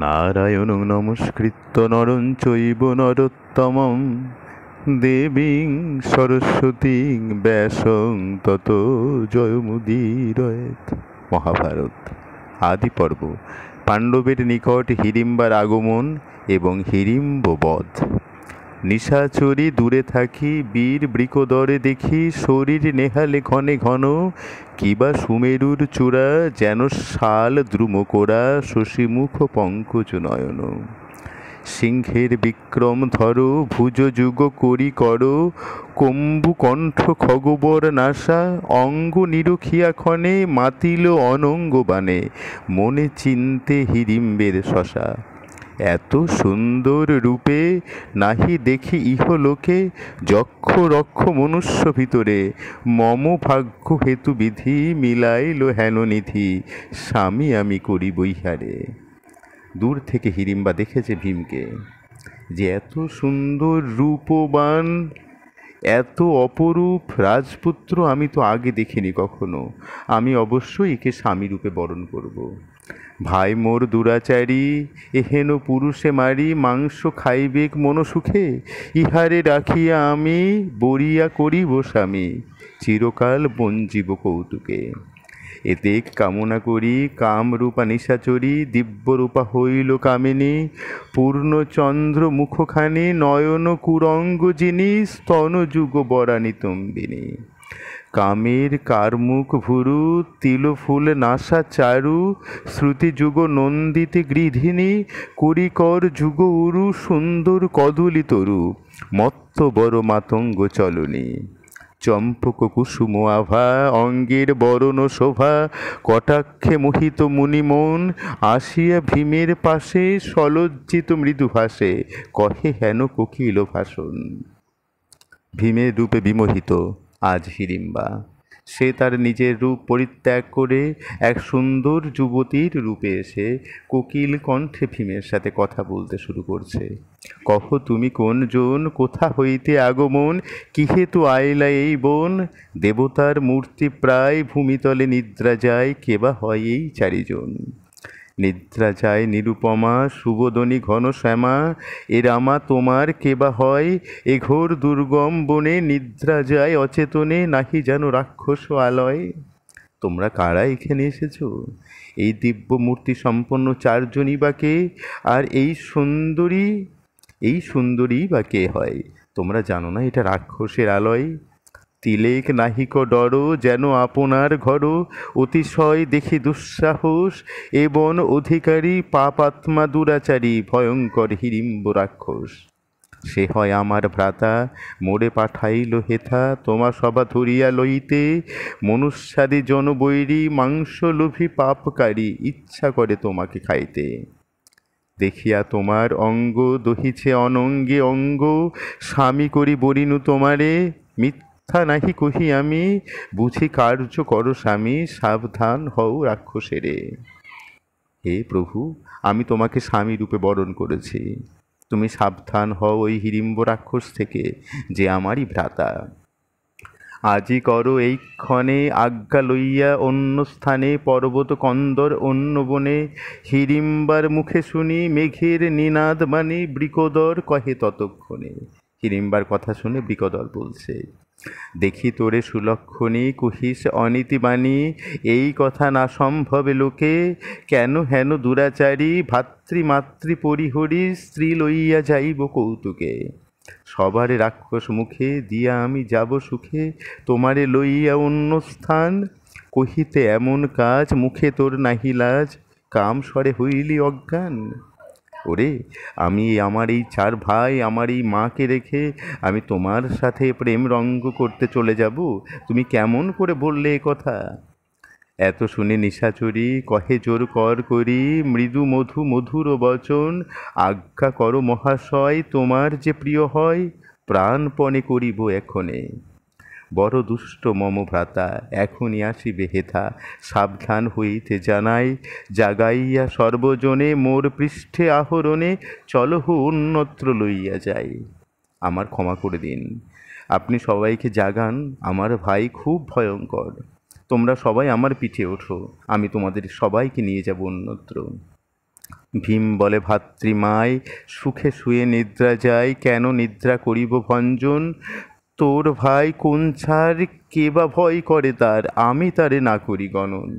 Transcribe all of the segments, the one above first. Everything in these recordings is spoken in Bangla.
নারায়ণং নমস্কৃত্য নরং চৈব নরোত্তমং দেবীং সরস্বতীং ব্যাসং ততো জয়মুদীরয়েৎ। মহাভারত আদি পর্ব। পাণ্ডবের নিকট হিড়িম্বার আগমন এবং হিড়িম্ব বধ। নিশাচরি দূরে থাকি, বীর বৃকোদরে দেখি, শরীর নেহালে ঘনে ঘন, কিবা সুমেরুর চূড়া, যেন শাল দ্রুম কোরা, শশীমুখ পঙ্কজ নয়ন। সিংহের বিক্রম ধর, ভুজ যুগ করি কর, কম্বু কণ্ঠ খগবর নাসা, অঙ্গ নিরখিয়া ক্ষণে, মাতিল অনঙ্গ বাণে, মনে চিনতে হিড়িম্বের শশা। এত সুন্দর রূপে নাহি দেখি ইহলোকে, যক্ষ রক্ষ মনুষ্য ভিতরে, মম ভাগ্য হেতু বিধি, মিলাইল হেন নিধি, স্বামী আমি করি বৈহারে। দূর থেকে হিড়িম্বা দেখেছে ভীমকে, যে এত সুন্দর রূপবান, এত অপরূপ রাজপুত্র আমি তো আগে দেখিনি কখনো। আমি অবশ্যই একে স্বামী রূপে বরণ করব। ভাই মোর দুরাচারী, এহেন পুরুষে মারি, মাংস খাইবেক মনসুখে, ইহারে রাখিয়া আমি বরিয়া করিব স্বামী, চিরকাল বঞ্জিব কৌতুকে। এতে কামনা করি কামরূপা নিশাচরী, দিব্যরূপা হইল কামিনী, পূর্ণচন্দ্র মুখখানি, নয়ন কুরঙ্গ যিনি, স্তনযুগ বরা নিতম্বিনী। কামের কারমুখ ভুরু, তিলফুল নাসা চারু, শ্রুতিযুগ নন্দিতে গৃধিনী, করিকর যুগ উরু, সুন্দর কদলী তরু, মত্ত বড় মাতঙ্গ চলনী। চম্পক কুসুম আভা, অঙ্গের বরণ শোভা, কটাক্ষে মোহিত মুনিমন, আসিয়া ভীমের পাশে, সলজ্জিত মৃদু ভাষে, কহে হেন কোকিল ভাষণ। ভীমের রূপে বিমোহিত আজ হিড়িম্বা। সে তার নিজের রূপ পরিত্যাগ করে এক সুন্দর যুবতীর রূপে এসে কোকিল কণ্ঠে ভীমের সাথে কথা বলতে শুরু করছে। কহ তুমি কোন জন, কোথা হইতে আগমন, কি হেতু আইলা এই বন, দেবতার মূর্তি প্রায়, ভূমিতলে নিদ্রা যায়, কেবা হয় এই চারিজন। নিদ্রা যায় নিরুপমা, সুবোধনী ঘন শ্যামা, এ রামা তোমার কেবা হয়, এ ঘোর দুর্গম বনে, নিদ্রা যায় অচেতনে, নাহি যেন রাক্ষস আলয়। তোমরা কারা এখানে এসেছো? এই দিব্য মূর্তি সম্পন্ন চারজনই বা কে? আর এই সুন্দরী বা কে হয়? তোমরা জানো না এটা রাক্ষসের আলয়? তিলেক নাহিক ডর, যেন আপনার ঘর, অতিশয় দেখি দুঃসাহস, এ বন অধিকারী, পাপাত্মা দুরাচারী, ভয়ঙ্কর হিড়িম্ব রাক্ষস। সে হয় আমার ভ্রাতা, মোরে পাঠাইল হেথা, তোমা সভা ধরিয়া লইতে, মনুষ্যাদি জনবৈরী, মাংস লোভী পাপকারী, ইচ্ছা করে তোমাকে খাইতে। দেখিয়া তোমার অঙ্গ দহিছে অনঙ্গে অঙ্গ, স্বামী করি বরিনু তোমারে, মিথ্যা নাহি কহি আমি, বুঝি কার্য করো স্বামী, সাবধান হও রাক্ষসেরে। হে প্রভু, আমি তোমাকে স্বামী রূপে বরণ করেছি, তুমি সাবধান হও ওই হিড়িম্ব রাক্ষস থেকে, যে আমারই ভ্রাতা। আজি করো এইক্ষণে আজ্ঞা লইয়া অন্য স্থানে, পর্বত কন্দর অন্য বনে, হিড়িম্বার মুখে শুনি মেঘের নিনাদ বাণী, বৃকোদর কহে ততক্ষণে। হিড়িম্বার কথা শুনে বৃকোদর বলছে, দেখি তোরে সুলক্ষণী, কহিস অনীতি বাণী, এই কথা না সম্ভবে লোকে, কেন হেন দুরাচারী, ভাতৃমাতৃ পরিহরি, স্ত্রী লইয়া যাইব কৌতুকে। সবারে রাক্ষস মুখে দিয়া আমি যাব সুখে, তোমারে লইয়া অন্য স্থান, কহিতে এমন কাজ, মুখে তোর নাহি লাজ, কাম স্বরে হইলি অজ্ঞান। ওরে, আমি আমার এই চার ভাই, আমার এই মাকে রেখে আমি তোমার সাথে প্রেম রঙ্গ করতে চলে যাব? তুমি কেমন করে বললে এ কথা? এত শুনে নিশাচরী কহে জোর কর করি, মৃদু মধু মধুর বচন, আজ্ঞা করো মহাশয়, তোমার যে প্রিয় হয়, প্রাণপণে করিব এক্ষণে। বড় দুষ্ট মম ভ্রাতা, এখনই আসিবে হেথা, সাবধান হইতে জানাই, জাগাইয়া সর্বজনে, মোর পৃষ্ঠে আহরণে, চলহ অন্যত্র লইয়া যাই। আমার ক্ষমা করে দিন, আপনি সবাইকে জাগান, আমার ভাই খুব ভয়ঙ্কর। তোমরা সবাই আমার পিঠে ওঠো, আমি তোমাদের সবাইকে নিয়ে যাব অন্যত্র। ভীম বলে ভাতৃমায়, সুখে শুয়ে নিদ্রা যায়, কেন নিদ্রা করিব ভঞ্জন? তোর ভাই কোন ছাড়, কে বা ভয় করে তার, আমি তারে না করি গণন।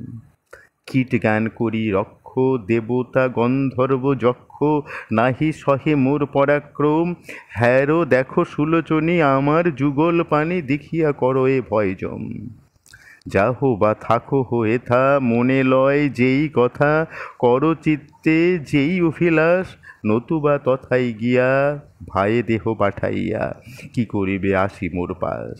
কীট জ্ঞান করি রক্ষ, দেবতা গন্ধর্ব যক্ষ, নাহি সহে মোর পরাক্রম। হ্যারো দেখো সুলোচনী, আমার যুগল পানি, দেখিয়া করো এ ভয়জম। যাহো বা থাকো হো এথা, মনে লয় যেই কথা, করো চিত্তে যেই অভিলাষ, নতুবা তথায় গিয়া ভায়ে দেহ পাঠাইয়া কি করিবে আসি মোর পাশ।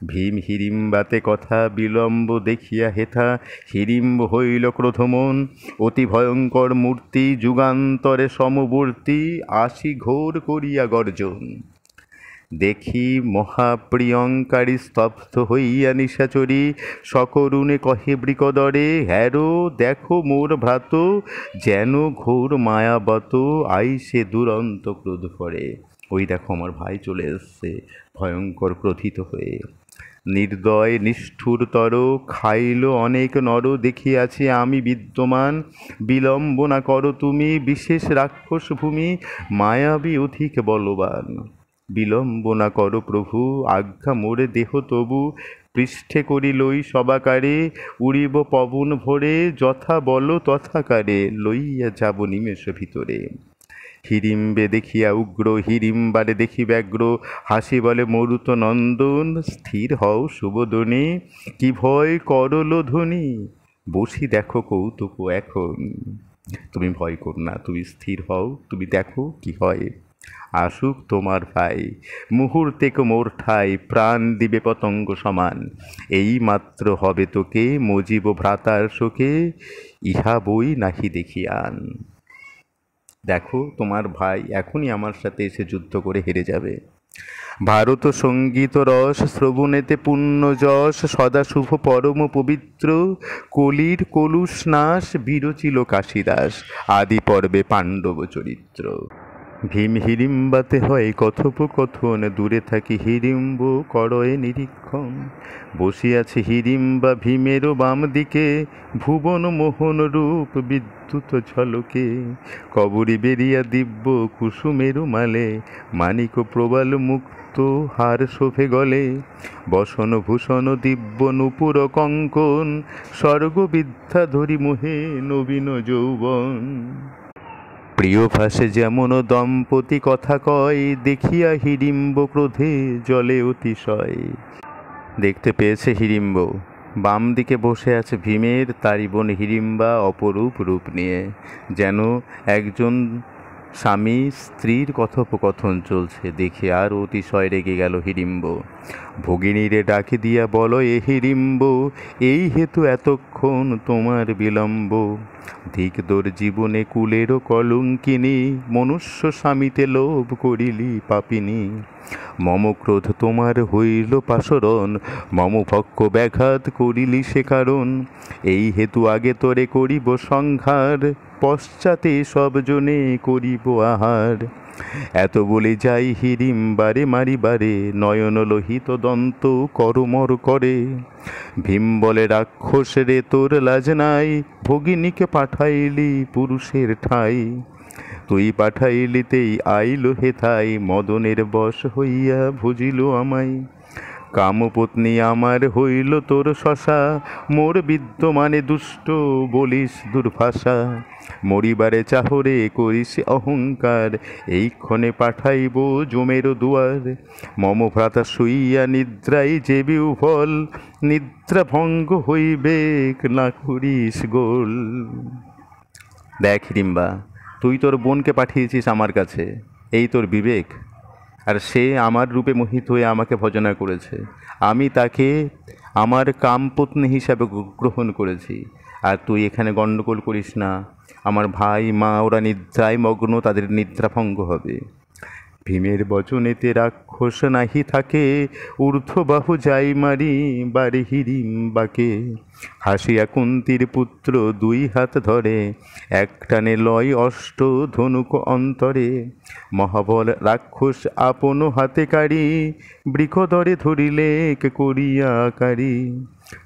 ভীম হিড়িম্বাতে কথা বিলম্ব দেখিয়া হেথা, হিড়িম্ব হইল ক্রোধমন, অতি ভয়ঙ্কর মূর্তি, যুগান্তরে সমবর্তী, আসি ঘোর করিয়া গর্জন। দেখি মহাপ্রিয়ঙ্কারী স্তব্ধ হইয়া নিশাচরী, সকরুণে কহে বৃকদরে, হ্যারো দেখো মোর ভ্রাত, যেন ঘোর মায়াবত, আইসে দুরন্ত ক্রোধ করে। ওই দেখো আমার ভাই চলে এসছে ভয়ঙ্কর ক্রোধিত হয়ে। নির্দয় নিষ্ঠুরতর খাইল অনেক নর, দেখিয়াছি আমি বিদ্যমান, বিলম্ব না করো তুমি, বিশেষ রাক্ষস ভূমি, মায়াবী অধিক বলবান। বিলম্ব না করো প্রভু, আজ্ঞা মোরে দেহ তবু, পৃষ্ঠে করি লই সবাকারে, উড়িব পবন ভরে, যথা বলো তথাকারে, লইয়া যাব নিমেষ ভিতরে। হিড়িম্বে দেখিয়া উগ্র, হিড়িম্বারে দেখি ব্যগ্র, হাসি বলে মরুত নন্দন, স্থির হও সুবোধনী, কি ভয় করলো ধ্বনি, বসি দেখো কৌতুক এখন। তুমি ভয় করো না, তুমি স্থির হও, তুমি দেখো কি হয়। আসুক তোমার ভাই, মুহূর্তেক মোর ঠাই, প্রাণ দিবে পতঙ্গ সমান, এই মাত্র হবে তোকে মজিব ভ্রাতার শোকে, ইহা বই নাহি দেখিয়ান। দেখো তোমার ভাই এখনই আমার সাথে এসে যুদ্ধ করে হেরে যাবে। ভারত সঙ্গীত রস শ্রবণেতে পুণ্য যশ, সদা শুভ পরম পবিত্র, কলির কলুষ নাশ, বিরচিল কাশিদাস, আদি পর্বে পাণ্ডব চরিত্র। ভীম হিড়িম্বাতে হয় কথোপকথন, দূরে থাকি হিড়িম্ব করয়ে নিরীক্ষণ। বসিয়াছে হিড়িম্বা ভীমেরও বাম দিকে, ভুবন মোহন রূপ বিদ্যুৎ ঝলকে, কবরী বেরিয়া দিব্য কুসুমেরু মালে, মানিক প্রবাল মুক্ত হার শোভে গলে, বসন ভূষণ দিব্য নূপুর কঙ্কন, স্বর্গবিদ্যা ধরি মোহে নবীন যৌবন। প্রিয় ভাষে যেমন দম্পতি কথা কয়, দেখিয়া হিড়িম্ব ক্রোধে জলে অতিশয়। দেখতে পেয়েছে হিড়িম্ব, বাম দিকে বসে আছে ভীমের তারই বোন হিড়িম্বা অপরূপ রূপ নিয়ে, যেন একজন স্বামী স্ত্রীর কথোপকথন চলছে। দেখে আর অতিশয় রেগে গেল হিড়িম্ব। ভগিনীরে ডাকি দিয়া বলো এ হিড়িম্ব, এই হেতু এতক্ষণ তোমার বিলম্ব। ধিক তোর জীবনে কুলেরও কলঙ্কিনী, মনুষ্য স্বামীতে লোভ করিলি পাপিনী। মম ক্রোধ তোমার হইল পাশরণ, মম ভক্ষ ব্যাঘাত করিলি সে কারণ। এই হেতু আগে তোরে করিব সংহার, পশ্চাতে সব জনে করিব আহার। এত বলে যাই হিড়িম্বারে মারিবারে, নয়ন লোহিত দন্ত করমর করে। ভীম বলে রাক্ষস রে তোর লাজ নাই, ভগিনীকে পাঠাইলি পুরুষের ঠাই। তুই পাঠাইলিতেই আইল হেথাই, মদনের বশ হইয়া ভজিল আমায়। কামপত্নী আমার হইল তোর শশা, মোর বিদ্যমানে দুষ্ট বলিস দুর্ভাষা। মরিবারে চাহরে করিস অহংকার, এইক্ষণে পাঠাইব জমের দুয়ার। মম ভ্রাতা শুইয়া নিদ্রাই যে বিহ্বল, নিদ্রা ভঙ্গ হইবে না করিস গোল। দেখ হিড়িম্বা, তুই তোর বোনকে পাঠিয়েছিস আমার কাছে, এই তোর বিবেক? আর সে আমার রূপে মোহিত হয়ে আমাকে ভজনা করেছে, আমি তাকে আমার কামপত্নী হিসাবে গ্রহণ করেছি। আর তুই এখানে গণ্ডগোল করিস না, আমার ভাই মা ওরা নিদ্রায় মগ্ন, তাদের নিদ্রা ভঙ্গ হবে। ভীমের বচনেতে রাক্ষস নাহি থাকে, ঊর্ধ্ববাহু যাই মারি বারে হিড়িম্বাকে। হাসিয়া কুন্তীর পুত্র দুই হাত ধরে, এক টানে লয় অষ্ট ধনুক অন্তরে। মহাবল রাক্ষস আপন হাতে কাড়ি, বৃকদরে ধরিলে করিয়া আকারি।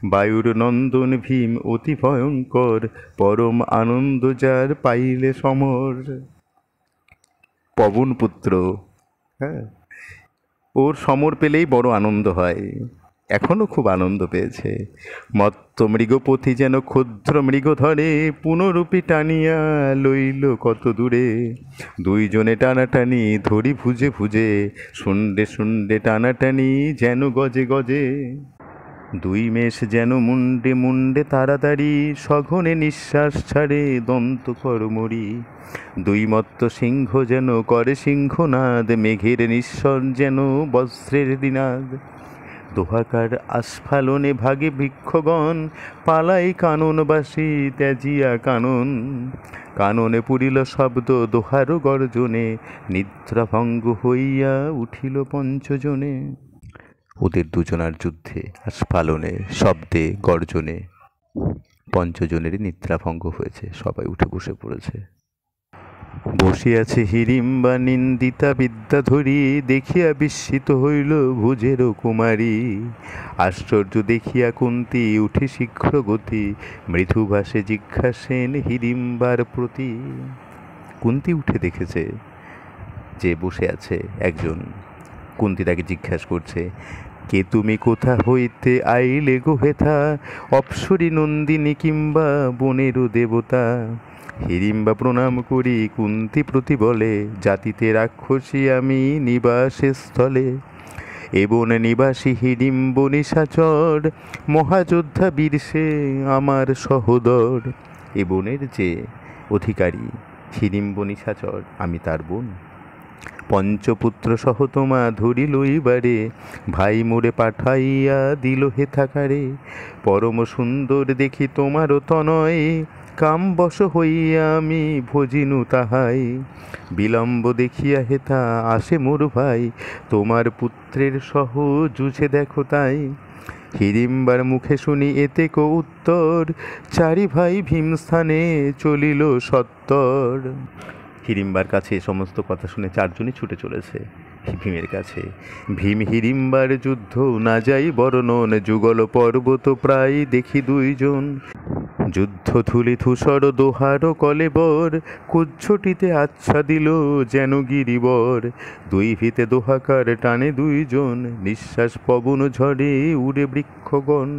বায়ুর নন্দন ভীম অতি ভয়ঙ্কর, পরম আনন্দ যার পাইলে সমর। পবনপুত্র, হ্যাঁ, ওর সমর পেলেই বড় আনন্দ হয়, এখনও খুব আনন্দ পেয়েছে। মত্ত মৃগপতি যেন ক্ষুদ্র মৃগ ধরে, পুনরূপী টানিয়া লইল কত দূরে। দুইজনে টানাটানি ধরি ভুজে ভুজে, শুন্ডে শুন্ডে টানাটানি যেন গজে গজে। দুই মেষ যেন মুন্ডে মুন্ডে তাড়াতাড়ি, সঘনে নিঃশ্বাস ছাড়ে দন্ত করমরি। দুই মত্ত সিংহ যেন করে সিংহনাদ, মেঘের নিঃস্বর যেন বজ্রের দিনাদ। দোহাকার আস্ফালনে ভাগে বৃক্ষগণ, পালাই কাননবাসী ত্যাজিয়া কানন। কাননে পুরিল শব্দ দোহার গর্জনে, নিদ্রাভঙ্গ হইয়া উঠিল পঞ্চজনে। ওদের দুজনার যুদ্ধে আস্ফালনে শব্দে গর্জনে পঞ্চজনেরই নিদ্রাভঙ্গ হয়েছে, সবাই উঠে বসে পড়েছে। বসিয়াছে হিড়িম্বা নিন্দিতা বিদ্যাধরী, দেখিয়া বিস্মিত হইল ভুজের কুমারী। আশ্চর্য দেখিয়া কুন্তী উঠে শীঘ্র গতি, মৃদুভাষে জিজ্ঞাসেন হিড়িম্বার প্রতি। কুন্তী উঠে দেখেছে যে বসে আছে একজন। কুন্তী তাকে জিজ্ঞাসা করছে, কে তুমি, কোথা হইতে আইলে গো হেথা, অপ্সরী নন্দিনী কিংবা বনেরও দেবতা। হিড়িম্বা প্রণাম করি কুন্তী প্রতি বলে, জাতিতে রাক্ষসী আমি নিবাসে স্থলে। এ বনে নিবাসী হিড়িম্ব নিশাচর, মহাযোদ্ধা বীর সে আমার সহোদর। এ বনের যে অধিকারী হিড়িম্ব নিশাচর, আমি তার বোন। পঞ্চপুত্র সহ তোমা ধরি লইবারে, ভাই মোরে পাঠাইয়া দিল হেথাকারে। পরম সুন্দর দেখি তোমারও তনয়, কামবশ হইয়া আমি ভজিনু তাহাই। বিলম্ব দেখিয়া হেথা আসে মোর ভাই, তোমার পুত্রের সহ জুঝে দেখো তাই। হিড়িম্বার মুখে শুনি এতে কো উত্তর, চারি ভাই ভীমস্থানে চলিল সত্তর। হিড়িম্বার কাছে এ সমস্ত কথা শুনে চারজনই ছুটে চলেছে ভীমের কাছে। ভীম হিড়িম্বার যুদ্ধ না যাই বর্ণন, যুগল পর্বত প্রায় দেখি দুইজন। যুদ্ধ ধুলি ধূসর দোহার কলেবর, কুজ্ঝটিতে আচ্ছা দিল যেন গিরিবর। দুই ভিতে দোহাকার টানে দুইজন, নিঃশ্বাস পবন ঝড়ে উড়ে বৃক্ষগণ।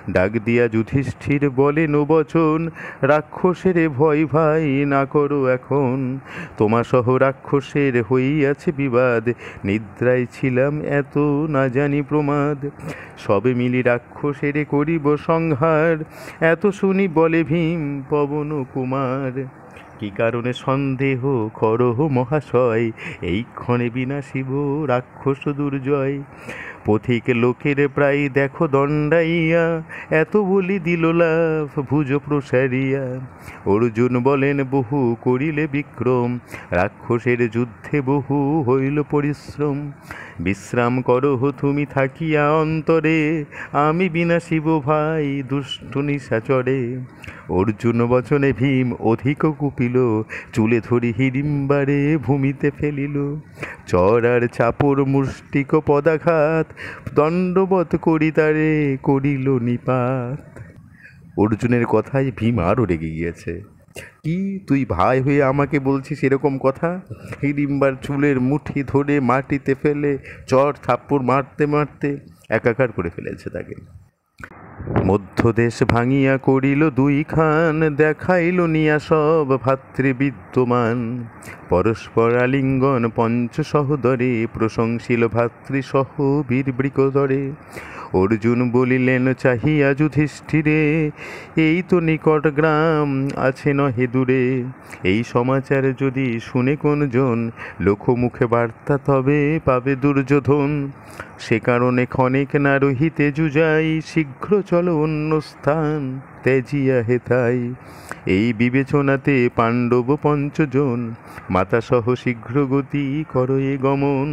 ডাক দিয়া যুধিষ্ঠির বলেন বচন, রাক্ষসের ভয় ভাই না করো এখন। তোমা সহ রাক্ষসের হইয়াছে বিবাদ, নিদ্রায় ছিলাম এত না জানি প্রমাদ। সবে মিলি রাক্ষসের করিব সংহার, এত শুনি বলে ভীম পবন কুমার। কি কারণে সন্দেহ করহ মহাশয়, এই ক্ষণে বিনাশিব রাক্ষস দুর্জয়। পথিক লোকের প্রায় দেখো দণ্ডাইয়া, এত বলি দিল লাভ ভুজ প্রসারিয়া। অর্জুন বলেন বহু করিলে বিক্রম, রাক্ষসের যুদ্ধে বহু হইল পরিশ্রম। বিশ্রাম করহ তুমি থাকিয়া অন্তরে, আমি বিনাশিব ভাই দুষ্ট নিশাচরে। অর্জুন বচনে ভীম অধিক কুপিল, চুলে ধরি হিড়িম্বারে ভূমিতে ফেলিল। চর আর চাপড় মুষ্টিক পদাঘাত, দণ্ডবৎ করি তারে করিল নিপাত। অর্জুনের কথায় ভীম আরও রেগে গিয়েছে। কি তুই ভাই হয়ে আমাকে বলছিস এরকম কথা? হিড়িম্বার চুলের মুঠি ধরে মাটিতে ফেলে চর থাপ্পড় মারতে মারতে একাকার করে ফেলেছে তাকে। মধ্যদেশ ভাঙিয়া করিল দুই খান, দেখাইল নিয়া সব ভাতৃবিদ্যমান। পরস্পর আলিঙ্গন পঞ্চ সহোদরে, প্রশংসিল ভাতৃসহ বীর বৃকদরে। অর্জুন বলিলেন চাহিয়া যুধিষ্ঠিরে, এই তো নিকট গ্রাম আছে নহে দূরে। এই সমাচার যদি শুনে কোনজন, লোকমুখে বার্তা তবে পাবে দুর্যোধন। সে কারণে ক্ষণিক না রহিতে যুজাই, শীঘ্র চলো অন্য স্থান ত্যাজিয়া হেথাই। এই বিবেচনাতে পাণ্ডব পঞ্চজন, মাতাসহ শীঘ্র গতি করো এ গমন।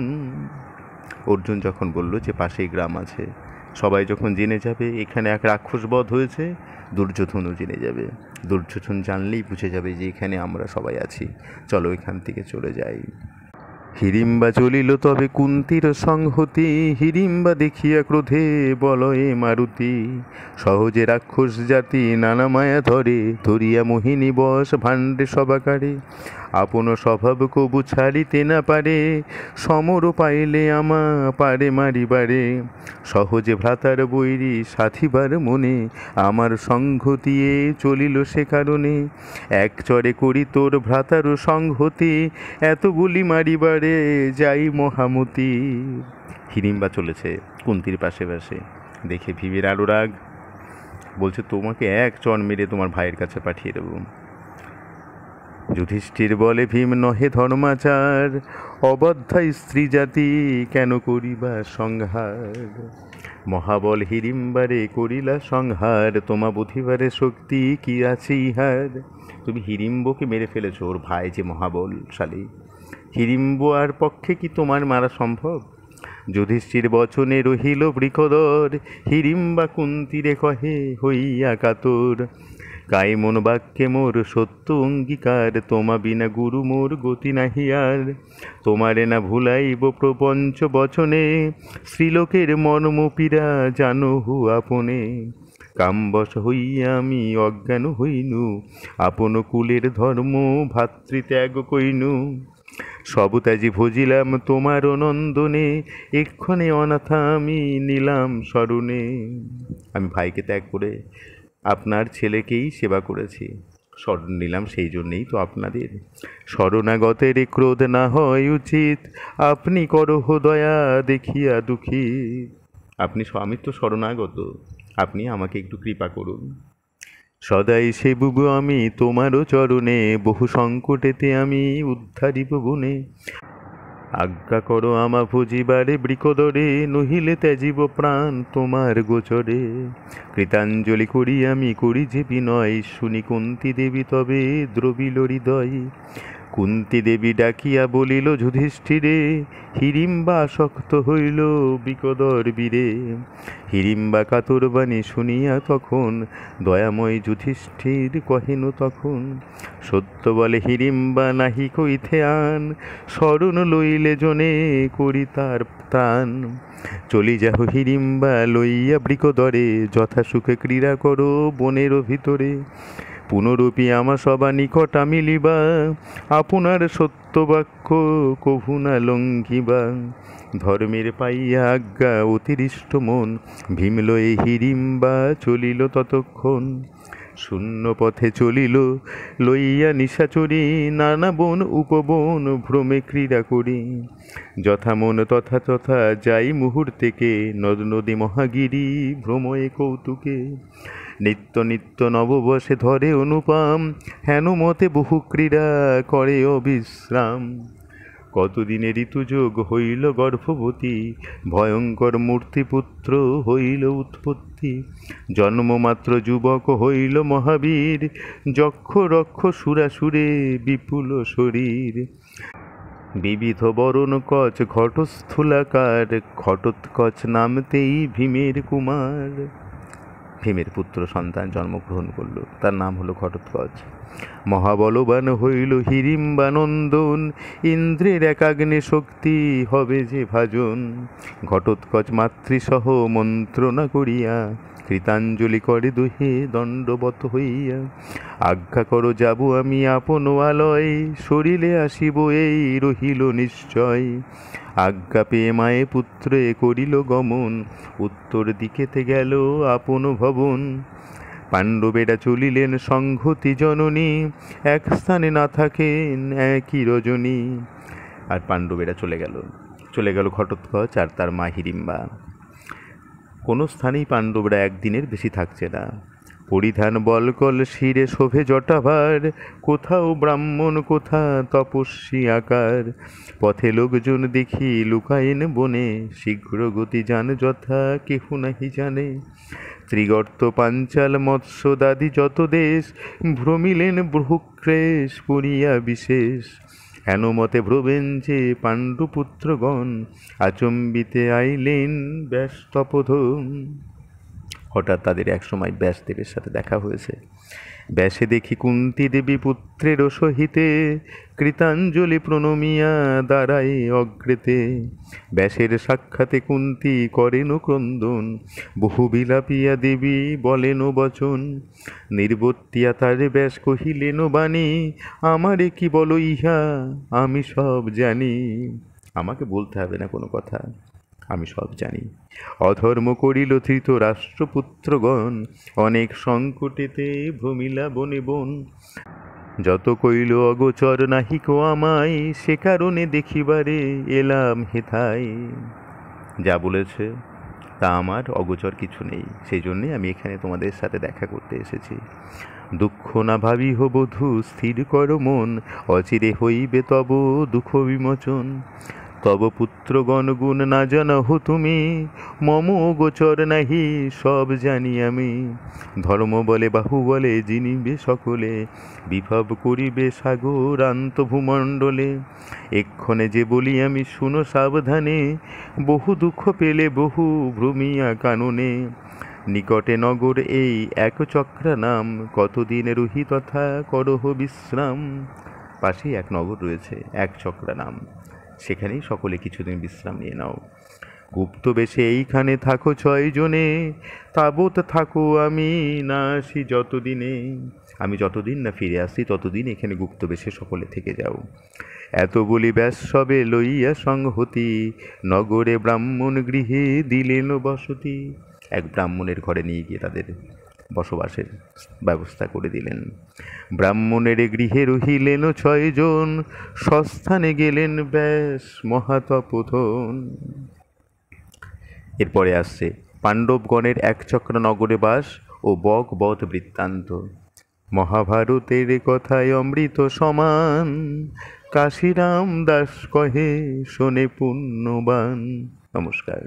অর্জুন যখন বলল যে পাশেই গ্রাম আছে, সবাই যখন জেনে যাবে এখানে এক রাক্ষস বধ হয়েছে, দুর্যোধনও জেনে যাবে। দুর্যোধন জানলেই বুঝে যাবে যে এখানে আমরা সবাই আছি, চলো এখান থেকে চলে যাই। হিড়িম্বা চলিল তবে কুন্তীর সংহতি, হিড়িম্বা দেখিয়া ক্রোধে বলয়ে মারুতি। সহজে রাক্ষস জাতি নানা মায়া ধরে, ধরিয়া মোহিনী বশ ভাণ্ডে সবাকারে। আপন স্বভাব কবু ছাড়িতে না পারে, সমর পাইলে আমা পারে মারিবারে। সহজে ভ্রাতার বৈরী সাথিবার মনে, আমার সংহতিয়ে চলিল সে কারণে। এক চরে করি তোর ভ্রাতার সংহতি, এত গুলি মারিবারে যাই মহামতি। হিড়িম্বা চলেছে কুন্তির পাশে পাশে, দেখে ভীমের আরো রাগ, বলছে তোমাকে এক চড় মেরে তোমার ভাইয়ের কাছে পাঠিয়ে দেব। যুধিষ্ঠির বলে ভীম নহে ধর্মাচার, অবদ্ধা স্ত্রী জাতি কেন করিবা সংহার। মহাবল হিড়িম্বারে করিলা সংহার, তোমা বুঝিবারে শক্তি কি আছে ইহার। তুমি হিড়িম্বকে মেরে ফেলেছ, ওর ভাই যে মহাবলশালী। হিড়িম্ব আর পক্ষে কি তোমার মারা সম্ভব? যুধিষ্ঠির বচনে রহিল বৃকদর, হিড়িম্বা কুন্তীরে কহে হইয়া কাতর। কায়মন বাক্যে মোর সত্য অঙ্গীকার, তোমা বিনা গুরু মোর গতি নাহি আর। তোমারে না ভুলাইব প্রপঞ্চ বচনে, শ্রীলোকের মর্ম পীড়া জানহু আপনে। কামবশ হইয়া আমি অজ্ঞান হইনু, আপন কুলের ধর্ম ভাতৃত্যাগ কইনু। সব ত্যাজি ভজিলাম তোমার নন্দনে, এক্ষণে অনাথা আমি নিলাম শরণে। আমি ভাইকে ত্যাগ করে আপনার ছেলেকেই সেবা করেছি, শরণ নিলাম সেই জন্যেই তো আপনাদের। শরণাগতের ক্রোধ না হয় উচিত, আপনি করহ দয়া দেখিয়া দুঃখী। আমি তো শরণাগত, আপনি আমাকে একটু কৃপা করুন। সদাই সেবুব আমি তোমারও চরণে, বহু সংকটেতে আমি উদ্ধারিব বনে। আজ্ঞা করো আমা ভজিবারে বৃকদরে, নহিলে ত্যাজিব প্রাণ তোমার গোচরে। কৃতাঞ্জলি করি আমি করি যে বিনয়, শুনি কুন্তী দেবী তবে দ্রবিল হৃদয়। কুন্তী দেবী ডাকিয়া বলিল যুধিষ্ঠিরে, হিড়িম্বা আসক্ত হইল বৃকদর বীরে। হিড়িম্বা কাতর বাণী শুনিয়া তখন, দয়াময় যুধিষ্ঠির কহেন তখন। সত্য বলে হিড়িম্বা নাহি কইতে আন, শরণ লইলে জনে করি তার ত্রাণ। চলি যাহ হিড়িম্বা লইয়া বৃকদরে, যথা সুখে ক্রীড়া করো বনের ভিতরে। পুনরূপী আমা সবা নিকট মিলিবা, আপনার সত্য বাক্য কভু না লঙ্ঘিবা। ধর্মের পাইয়া আজ্ঞা অতিরিষ্ট মন, ভীম লয়ে হিড়িম্বা চলিল ততক্ষণ। শূন্য পথে চলিল লইয়া নিশাচরি, নানা বন উপবন ভ্রমে ক্রীড়া করি। যথা মন তথা তথা যাই মুহূর্তেকে, নদ নদী মহাগিরি ভ্রময়ে কৌতুকে। নিত্য নিত্য নববশে ধরে অনুপম, হেন মতে বহু ক্রীড়া করে অবিশ্রাম। কতদিনে ঋতুযোগ হইল গর্ভবতী, ভয়ঙ্কর মূর্তিপুত্র হইল উৎপত্তি। জন্মমাত্র যুবক হইল মহাবীর, যক্ষ রক্ষ সুরাসুরে বিপুল শরীর। বিবিধ বরণ কচ ঘটস্থূলাকার, ঘটোৎকচ নামতেই ভীমের কুমার। ভীমের পুত্র সন্তান জন্মগ্রহণ করল, তার নাম হলো ঘটোৎকচ। মহাবলবান হইল হিড়িম্বানন্দন, ইন্দ্রের একাগ্নে শক্তি হবে যে ভাজন। ঘটোৎকচ মাতৃসহ মন্ত্রণা করিয়া, কৃতাঞ্জলি করে দুহে দণ্ডবত হইয়া। আজ্ঞা করো যাব আমি আপন আলয়, শরীরে আসিব এই রহিল নিশ্চয়। আজ্ঞা পেয়ে মায়ে পুত্রে করিল গমন, উত্তর দিকেতে গেল আপন ভবন। পাণ্ডবেরা চলিলেন সংহতি জননী, এক স্থানে না থাকেন একই রজনী। আর পাণ্ডবেরা চলে গেল ঘটোৎকচ আর তার মা হিড়িম্বা। কোনো স্থানেই পাণ্ডবরা একদিনের বেশি থাকছে না। পরিধান বলকল শিরে শোভে জটাভার, কোথাও ব্রাহ্মণ কোথা তপস্বী আকার। পথে লোকজন দেখি লুকায়েন বনে, শীঘ্র গতি যান যথা কেহ নাহি জানে। ত্রিগর্ত পাঞ্চাল মৎস্যদাদি যত দেশ, ভ্রমিলেন বহুক্রেশ পড়িয়া বিশেষ। হেন মতে ভ্রবেন যে পাণ্ডুপুত্রগণ, আচম্বিতে আইলেন ব্যাসতপোধন। হঠাৎ তাদের একসময় ব্যাসদেবের সাথে দেখা হয়েছে। ব্যাসে দেখি কুন্তী দেবী পুত্রের সহিতে কৃতাঞ্জলি প্রণমিয়া দাঁড়ায় অগ্রেতে। ব্যাসের সাক্ষাতে কুন্তী করেন ক্রন্দন, বহু বিলাপিয়া দেবী বলেন বচন। নির্বর্তিয়া তার ব্যাস কহিলেন বাণী, আমারে কি বলো ইহা, আমি সব জানি। আমাকে বলতে হবে না কোনো কথা, আমি সব জানি। অধর্ম করিল ধৃত রাষ্ট্রপুত্রগণ, অনেক সংকটেতে ভ্রমিলা বনে বন। যত কইল অগোচর নাহিক আমায়, সে কারণে দেখিবারে এলাম হেথায়। যা বলেছে তা আমার অগোচর কিছু নেই, সেই জন্যে আমি এখানে তোমাদের সাথে দেখা করতে এসেছি। দুঃখ না ভাবিহ বধূ, স্থির কর মন, অচিরে হইবে তব দুঃখ বিমোচন। তব পুত্রগণ গুণ না জানহ তুমি, মম গোচর নাহি সব জানি আমি। ধর্ম বলে বাহু বলে জিনিবে সকলে, বিভব করিবে সাগরান্ত ভূমণ্ডলে। এক্ষণে যে বলি আমি শুনো সাবধানে, বহু দুঃখ পেলে বহু ভ্রমিয়া কাননে। নিকটে নগর এই এক চক্রা নাম, কতদিন রহি তথা করহ বিশ্রাম। পাশেই এক নগর রয়েছে এক চক্রা নাম, সেখানেই সকলে কিছুদিন বিশ্রাম নিয়ে নাও। গুপ্ত বেশে এইখানে থাকো 6 জনে, তাবৎ থাকো আমি না আসি যতদিনে। আমি যতদিন না ফিরে আসি ততদিন এখানে গুপ্ত বেশে সকলে থেকে যাও। এত বলি ব্যাস সবে লইয়া সংহতি, নগরে ব্রাহ্মণ গৃহে দিলেন বসতি। এক ব্রাহ্মণের ঘরে নিয়ে গিয়ে তাদের বসবাসের ব্যবস্থা করে দিলেন। ব্রাহ্মণের গৃহে রহিলেন 6 জন, স্বস্থানে গেলেন ব্যাস মহাতপোধন। এরপরে আসছে পাণ্ডবগণের এক চক্র নগরে বাস ও বক বধ বৃত্তান্ত। মহাভারতের কথায় অমৃত সমান, কাশীরাম দাস কহে শোনে পুণ্যবান। নমস্কার।